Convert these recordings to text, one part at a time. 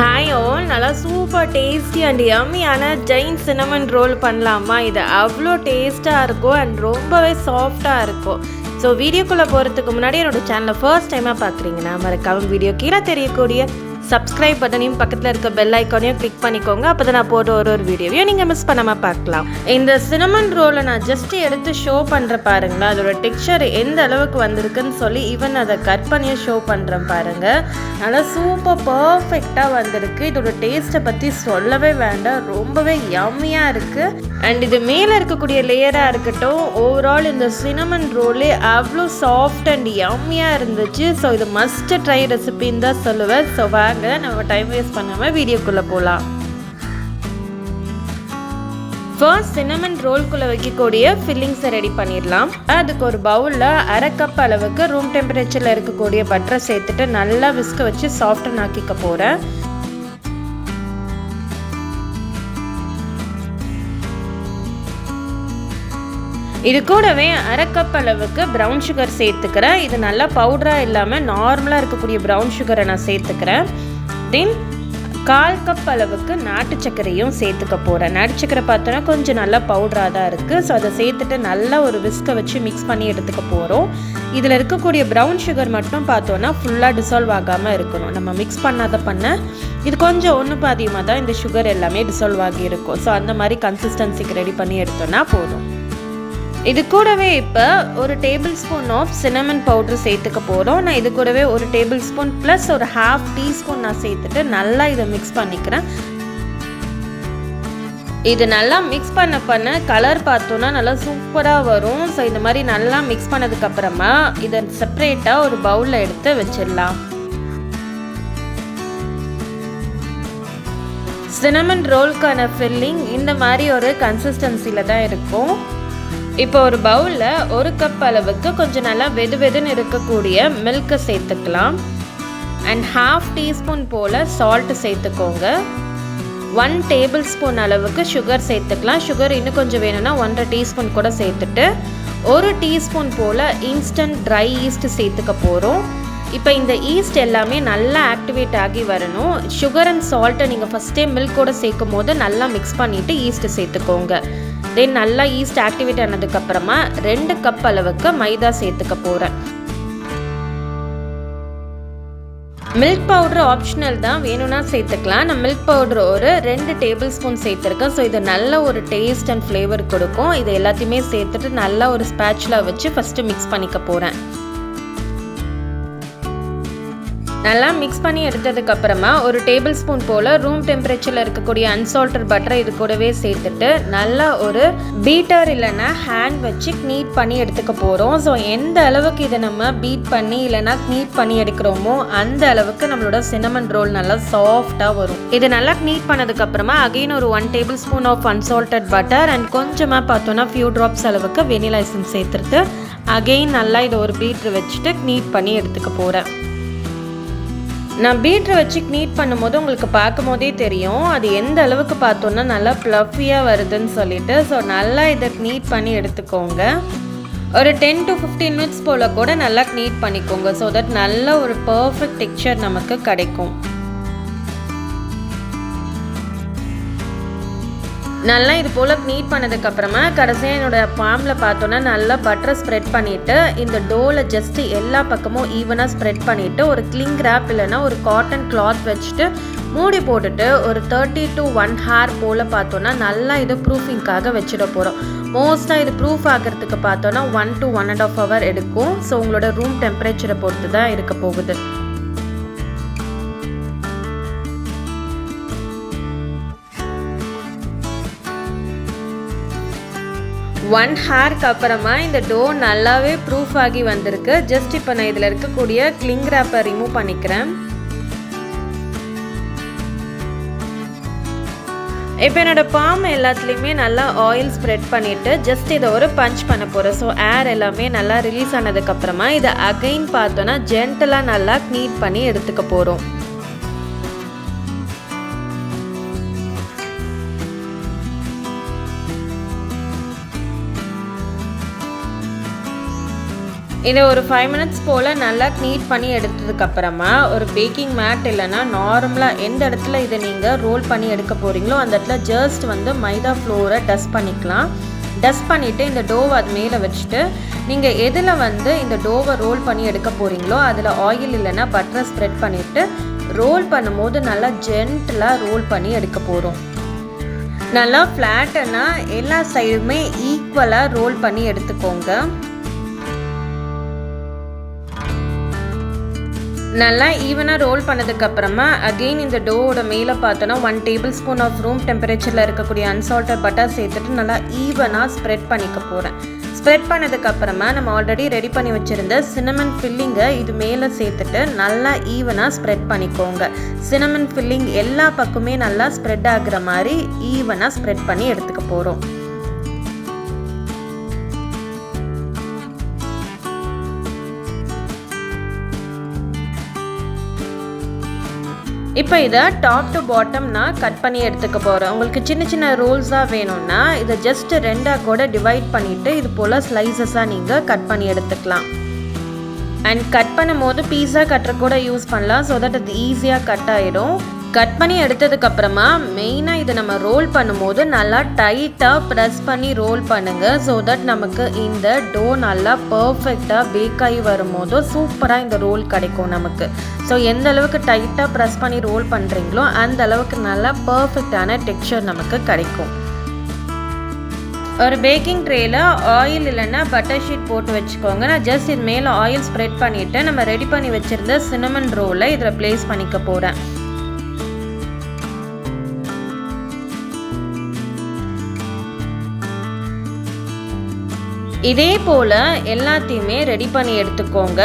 Hi all, நல்லா super tasty and யம்மியான Jain cinnamon roll பண்ணலாமா? இது அவ்வளோ டேஸ்ட்டாக இருக்கும் அண்ட் ரொம்பவே சாஃப்டாக இருக்கும். ஸோ வீடியோக்குள்ளே போகிறதுக்கு முன்னாடி என்னோடய சேனலை ஃபர்ஸ்ட் டைமாக பார்க்குறீங்கன்னா மறக்காம வீடியோ கீழே தெரியக்கூடிய சப்ஸ்கிரைப் பட்டனையும் பக்கத்தில் இருக்க பெல் ஐக்கானையும் கிளிக் பண்ணிக்கோங்க. அப்போ தான் நான் போடுற ஒரு வீடியோவையும் நீங்கள் மிஸ் பண்ணாமல் பார்க்கலாம். இந்த சினமன் ரோலை நான் ஜஸ்ட் எடுத்து ஷோ பண்ணுற பாருங்களா, அதோட டெக்ஸ்சர் எந்த அளவுக்கு வந்திருக்குன்னு சொல்லி ஈவன் அதை கட் பண்ணியும் ஷோ பண்ணுறேன் பாருங்கள். நல்லா சூப்பர் பர்ஃபெக்டாக வந்திருக்கு. இதோட டேஸ்ட்டை பற்றி சொல்லவே வேண்டாம், ரொம்பவே யம்மியாக இருக்குது. அண்ட் இது மேலே இருக்கக்கூடிய லேயராக இருக்கட்டும், ஓவரால் இந்த சினமன் ரோலே அவ்வளோ சாஃப்ட் அண்ட் யம்மியாக இருந்துச்சு. ஸோ இது மஸ்ட் ட்ரை ரெசிபின்னு தான் சொல்லுவேன். ஸோ வாங்க நம்ம டைம் வேஸ்ட் பண்ணாமல் வீடியோக்குள்ளே போகலாம். ஃபர்ஸ்ட் சினமன் ரோல்குள்ளே வைக்கக்கூடிய ஃபில்லிங்ஸை ரெடி பண்ணிடலாம். அதுக்கு ஒரு பவுலில் 1/2 கப் அளவுக்கு ரூம் டெம்பரேச்சரில் இருக்கக்கூடிய பட்டரை சேர்த்துட்டு நல்லா விஸ்க வச்சு சாஃப்டன் ஆக்கிக்க போகிறேன். இது கூடவே 1/2 கப் அளவுக்கு ப்ரௌன் சுகர் சேர்த்துக்கிறேன். இது நல்லா பவுடராக இல்லாமல் நார்மலாக இருக்கக்கூடிய ப்ரௌன் சுகரை நான் சேர்த்துக்கிறேன். தென் 1/4 கப் அளவுக்கு நாட்டு சர்க்கரையும் சேர்த்துக்க போகிறேன். நாட்டு சர்க்கரை பார்த்தோன்னா கொஞ்சம் நல்லா பவுடராக தான் இருக்குது. ஸோ அதை சேர்த்துட்டு நல்லா ஒரு விஸ்கை வச்சு மிக்ஸ் பண்ணி எடுத்துக்க போகிறோம். இதில் இருக்கக்கூடிய ப்ரௌன் சுகர் மட்டும் பார்த்தோன்னா ஃபுல்லாக டிசால்வ் ஆகாமல் இருக்கணும். நம்ம மிக்ஸ் பண்ண இது கொஞ்சம் ஒன்று பாதியமாக தான் இந்த சுகர் எல்லாமே டிசால்வ் ஆகி இருக்கும். ஸோ அந்த மாதிரி கன்சிஸ்டன்சிக்கு ரெடி பண்ணி எடுத்தோன்னா போதும். இது கூடவே இப்போ ஒரு tablespoon of cinnamon powder சேர்த்துக்க போகிறோம். நான் இது கூடவே ஒரு டேபிள் ஸ்பூன் ப்ளஸ் ஒரு 1/2 டீஸ்பூன் நான் சேர்த்துட்டு நல்லா இதை மிக்ஸ் பண்ணிக்கிறேன். இது நல்லா மிக்ஸ் பண்ண கலர் பார்த்தோன்னா நல்லா சூப்பராக வரும். ஸோ இந்த மாதிரி நல்லா மிக்ஸ் பண்ணதுக்கப்புறமா இதை செப்பரேட்டாக ஒரு பவுலில் எடுத்து வச்சிடலாம். சினமன் ரோல்க்கான ஃபில்லிங் இந்த மாதிரி ஒரு கன்சிஸ்டன்சியில் தான் இருக்கும். இப்போ ஒரு பவுலில் 1 கப் அளவுக்கு கொஞ்சம் நல்லா வெதுன்னு இருக்கக்கூடிய மில்கை சேர்த்துக்கலாம். அண்ட் 1/2 டீஸ்பூன் போல் சால்ட்டு சேர்த்துக்கோங்க. 1 டேபிள் ஸ்பூன் அளவுக்கு சுகர் சேர்த்துக்கலாம். சுகர் இன்னும் கொஞ்சம் வேணும்னா 1/2 டீஸ்பூன் கூட சேர்த்துட்டு 1 டீஸ்பூன் போல் இன்ஸ்டன்ட் ட்ரை ஈஸ்ட் சேர்த்துக்க போகிறோம். இப்போ இந்த ஈஸ்ட் எல்லாமே நல்லா ஆக்டிவேட் ஆகி வரணும். சுகர் அண்ட் சால்ட்டை நீங்கள் ஃபஸ்ட்டே மில்கோடு சேர்க்கும் போது நல்லா மிக்ஸ் பண்ணிவிட்டு ஈஸ்ட்டு சேர்த்துக்கோங்க. தென் நல்லா ஈஸ்ட் ஆக்டிவேட் ஆனதுக்கப்புறமா 2 கப் அளவுக்கு மைதா சேர்த்துக்க போகிறேன். மில்க் பவுடர் ஆப்ஷனல் தான், வேணும்னா சேர்த்துக்கலாம். நான் மில்க் பவுடர் ஒரு 2 டேபிள் ஸ்பூன் சேர்த்துருக்கேன். ஸோ இது நல்ல ஒரு டேஸ்ட் அண்ட் ஃப்ளேவர் கொடுக்கும். இது எல்லாத்தையுமே சேர்த்துட்டு நல்லா ஒரு ஸ்பேட்சுலா வச்சு ஃபஸ்ட்டு மிக்ஸ் பண்ணிக்க போகிறேன். நல்லா மிக்ஸ் பண்ணி எடுத்ததுக்கப்புறமா ஒரு டேபிள் ஸ்பூன் போல் ரூம் டெம்பரேச்சரில் இருக்கக்கூடிய அன்சால்டட் பட்டரை இது கூடவே சேர்த்துட்டு நல்லா ஒரு பீட்டர் இல்லைன்னா ஹேண்ட் வச்சு க்னீட் பண்ணி எடுத்துக்க போகிறோம். ஸோ எந்த அளவுக்கு இதை நம்ம பீட் பண்ணி இல்லைன்னா க்னீட் பண்ணி எடுக்கிறோமோ அந்த அளவுக்கு நம்மளோட சினமன் ரோல் நல்லா சாஃப்டாக வரும். இது நல்லா க்னீட் பண்ணதுக்கப்புறமா அகெயின் ஒரு 1 tablespoon of unsalted butter and கொஞ்சமாக பார்த்தோன்னா ஃபியூ ட்ராப்ஸ் அளவுக்கு வெனிலா எசன்ஸ் சேர்த்துட்டு அகெயின் நல்லா இதை ஒரு பீட்ரு வச்சுட்டு க்னீட் பண்ணி எடுத்துக்க போகிறேன். நான் பீட்ரை வச்சு க்னீட் பண்ணும்போது உங்களுக்கு பார்க்கும் போதே தெரியும் அது எந்த அளவுக்கு பார்த்தோன்னா நல்லா ப்ளஃபியாக வருதுன்னு சொல்லிட்டு. ஸோ நல்லா இதை க்னீட் பண்ணி எடுத்துக்கோங்க. ஒரு 10 to 15 மினிட்ஸ் போல் கூட நல்லா க்னீட் பண்ணிக்கோங்க. ஸோ தட் நல்ல ஒரு பர்ஃபெக்ட் டெக்ஸ்சர் நமக்கு கிடைக்கும். நல்லா இது போல் க்னீட் பண்ணதுக்கப்புறமா கடைசியாக என்னோடய பாமில் பார்த்தோன்னா நல்லா பட்டரை ஸ்ப்ரெட் பண்ணிவிட்டு இந்த டோவில் ஜஸ்ட்டு எல்லா பக்கமும் ஈவனாக ஸ்ப்ரெட் பண்ணிவிட்டு ஒரு கிளிங் ரேப் இல்லைன்னா ஒரு காட்டன் கிளாத் வச்சுட்டு மூடி போட்டுட்டு ஒரு 30 to 1 hour போல் பார்த்தோன்னா நல்லா இது ப்ரூஃபிங்காக வச்சுட போகிறோம். மோஸ்ட்டாக இது ப்ரூஃப் ஆகிறதுக்கு பார்த்தோன்னா 1 to 1.5 hour எடுக்கும். ஸோ உங்களோட ரூம் டெம்பரேச்சரை பொறுத்து தான் இருக்க போகுது. 1 hourக்கு அப்புறமா இந்த டோ நல்லாவே ப்ரூஃப் ஆகி வந்திருக்கு. ஜஸ்ட் இப்போ நான் இதில் இருக்கக்கூடிய கிளிங் ரேப்பை ரிமூவ் பண்ணிக்கிறேன். இப்போ என்னோட பாம் எல்லாத்துலேயுமே நல்லா ஆயில் ஸ்ப்ரெட் பண்ணிவிட்டு ஜஸ்ட் இதை ஒரு பஞ்ச் பண்ண போகிறேன். ஸோ ஏர் எல்லாமே நல்லா ரிலீஸ் ஆனதுக்கப்புறமா இதை அகைன் பார்த்தோன்னா ஜென்டலாக நல்லா க்னீட் பண்ணி எடுத்துக்க போகிறோம். இதை ஒரு 5 மினிட்ஸ் போல் நல்லா க்னீட் பண்ணி எடுத்ததுக்கப்புறமா ஒரு பேக்கிங் மேட் இல்லைன்னா நார்மலாக எந்த இடத்துல இதை நீங்கள் ரோல் பண்ணி எடுக்க போகிறீங்களோ அந்த இடத்துல ஜஸ்ட் வந்து மைதா ஃப்ளோரை டஸ்ட் பண்ணிக்கலாம். டஸ்ட் பண்ணிவிட்டு இந்த டோவை அது மேலே வச்சுட்டு நீங்கள் எதில் வந்து இந்த டோவை ரோல் பண்ணி எடுக்க போகிறீங்களோ அதில் ஆயில் இல்லைன்னா பட்டரை ஸ்ப்ரெட் பண்ணிவிட்டு ரோல் பண்ணும்போது நல்லா ஜென்டிலாக ரோல் பண்ணி எடுக்க போகிறோம். நல்லா ஃப்ளாட்டனா எல்லா சைடுமே ஈக்குவலாக ரோல் பண்ணி எடுத்துக்கோங்க. நல்லா ஈவனாக ரோல் பண்ணதுக்கப்புறமா அகெயின் இந்த டோவோட மேலே பார்த்தோன்னா 1 டேபிள் ஸ்பூன் ஆஃப் ரூம் டெம்பரேச்சரில் இருக்கக்கூடிய அன்சால்டட் பட்டர் சேர்த்துட்டு நல்லா ஈவனாக ஸ்ப்ரெட் பண்ணிக்க போகிறேன். ஸ்ப்ரெட் பண்ணதுக்கப்புறமா நம்ம ஆல்ரெடி ரெடி பண்ணி வச்சுருந்த சினமன் ஃபில்லிங்கை இது மேலே சேர்த்துட்டு நல்லா ஈவனாக ஸ்ப்ரெட் பண்ணிக்கோங்க. சினமன் ஃபில்லிங் எல்லா பக்கமே நல்லா ஸ்ப்ரெட் ஆகுற மாதிரி ஈவனாக ஸ்ப்ரெட் பண்ணி எடுத்துக்க போகிறோம். இப்போ இதை டாப் டு பாட்டம் நான் கட் பண்ணி எடுத்துக்க போகிறேன். உங்களுக்கு சின்ன சின்ன ரோல்ஸாக வேணும்னா இதை ஜஸ்ட் 2ஆக கூட டிவைட் பண்ணிவிட்டு இது போல் ஸ்லைசஸாக நீங்கள் கட் பண்ணி எடுத்துக்கலாம். அண்ட் கட் பண்ணும் போது பீஸா கட்டர் கூட யூஸ் பண்ணலாம். ஸோ தட் அது ஈஸியாக கட் ஆகிடும். கட் பண்ணி எடுத்ததுக்கப்புறமா மெயினாக இதை நம்ம ரோல் பண்ணும்போது நல்லா டைட்டாக ப்ரெஸ் பண்ணி ரோல் பண்ணுங்கள். ஸோ தட் நமக்கு இந்த டோ நல்லா பர்ஃபெக்டாக பேக் ஆகி வரும்போது சூப்பராக இந்த ரோல் கிடைக்கும் நமக்கு. ஸோ எந்த அளவுக்கு டைட்டாக ப்ரெஸ் பண்ணி ரோல் பண்ணுறீங்களோ அந்த அளவுக்கு நல்லா பர்ஃபெக்டான டெக்ஸ்சர் நமக்கு கிடைக்கும். ஒரு பேக்கிங் ட்ரேயில் ஆயில் இல்லைன்னா பட்டர் ஷீட் போட்டு வச்சுக்கோங்க. நான் ஜஸ்ட் இது மேலே ஆயில் ஸ்ப்ரெட் பண்ணிவிட்டு நம்ம ரெடி பண்ணி வச்சுருந்த சினமன் ரோலை இதில் ப்ளேஸ் பண்ணிக்க போகிறேன். இதே போல் எல்லாத்தையுமே ரெடி பண்ணி எடுத்துக்கோங்க.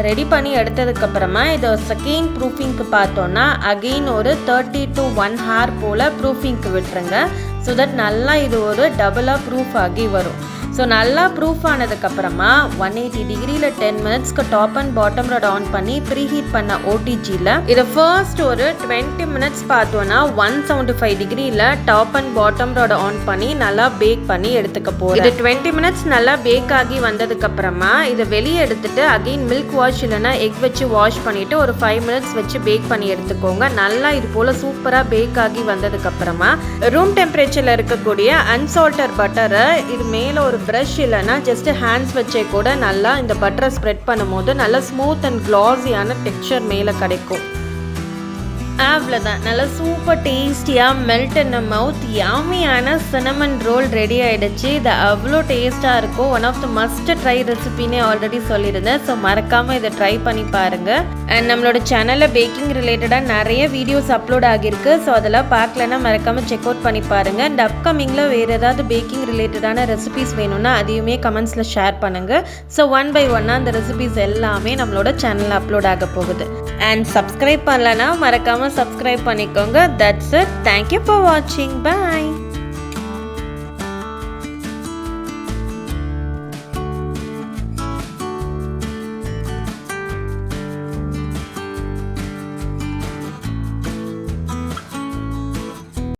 ரெடி பண்ணி எடுத்ததுக்கப்புறமா இதை செகண்ட் ப்ரூஃபிங்க்கு பார்த்தோன்னா அகெயின் ஒரு 30 to 1 hour போல் ப்ரூஃபிங்க்கு விட்டுருங்க. ஸோ தட் நல்லா இது ஒரு டபுளாக ப்ரூஃப் ஆகி வரும். ஸோ நல்லா ப்ரூஃப் ஆனதுக்கப்புறமா 180 டிகிரியில் 10 மினிட்ஸ்க்கு top and bottom rod on பண்ணி ப்ரீ ஹீட் பண்ண ஓடிஜியில் இதை ஃபர்ஸ்ட் ஒரு 20 மினிட்ஸ் பார்த்தோன்னா 175 டிகிரியில் top and bottom rod on பண்ணி நல்லா பேக் பண்ணி எடுத்துக்க போகிறோம். இது 20 மினிட்ஸ் நல்லா பேக் ஆகி வந்ததுக்கப்புறமா இதை வெளியே எடுத்துட்டு அகெயின் மில்க் வாஷ் இல்லைன்னா எக் வச்சு வாஷ் பண்ணிவிட்டு ஒரு 5 மினிட்ஸ் வச்சு பேக் பண்ணி எடுத்துக்கோங்க. நல்லா இது போல் சூப்பராக பேக் ஆகி வந்ததுக்கப்புறமா ரூம் டெம்பரேச்சரில் இருக்கக்கூடிய அன்சால்டட் பட்டரை இது மேலே ஒரு ப்ரஷ் இல்லைன்னா ஜஸ்ட் ஹேண்ட்ஸ் வச்சே கூட நல்லா இந்த பட்டரை ஸ்ப்ரெட் பண்ணும்போது நல்லா ஸ்மூத் அண்ட் க்ளாஸியான டெக்ஸ்சர் மேலே கிடைக்கும். அவ்வளோதான், நல்லா சூப்பர் டேஸ்டியாக மெல்ட் இன் மவுத் யாமியான சினமன் ரோல் ரெடி ஆகிடுச்சு. இது அவ்வளோ டேஸ்ட்டாக இருக்கும். One of the must try ரெசிபின்னே ஆல்ரெடி சொல்லியிருந்தேன். ஸோ மறக்காமல் இதை ட்ரை பண்ணி பாருங்கள். அண்ட் நம்மளோட சேனலில் பேக்கிங் ரிலேட்டடாக நிறைய வீடியோஸ் அப்லோட் ஆகியிருக்கு. ஸோ அதெல்லாம் பார்க்கலன்னா மறக்காமல் செக் அவுட் பண்ணி பாருங்கள். அண்ட் அப்கமிங்கில் வேறு ஏதாவது பேக்கிங் ரிலேட்டடான ரெசிபிஸ் வேணும்னா அதையுமே கமெண்ட்ஸில் ஷேர் பண்ணுங்கள். ஸோ 1 by 1 அந்த ரெசிபிஸ் எல்லாமே நம்மளோட சேனலில் அப்லோட் ஆக போகுது. அண்ட் சப்ஸ்கிரைப் பண்ணலன்னா மறக்காமல் சப்ஸ்கிரைப் பண்ணிக்கோங்க. That's it. தேங்க்யூ ஃபார் வாட்சிங். பாய்.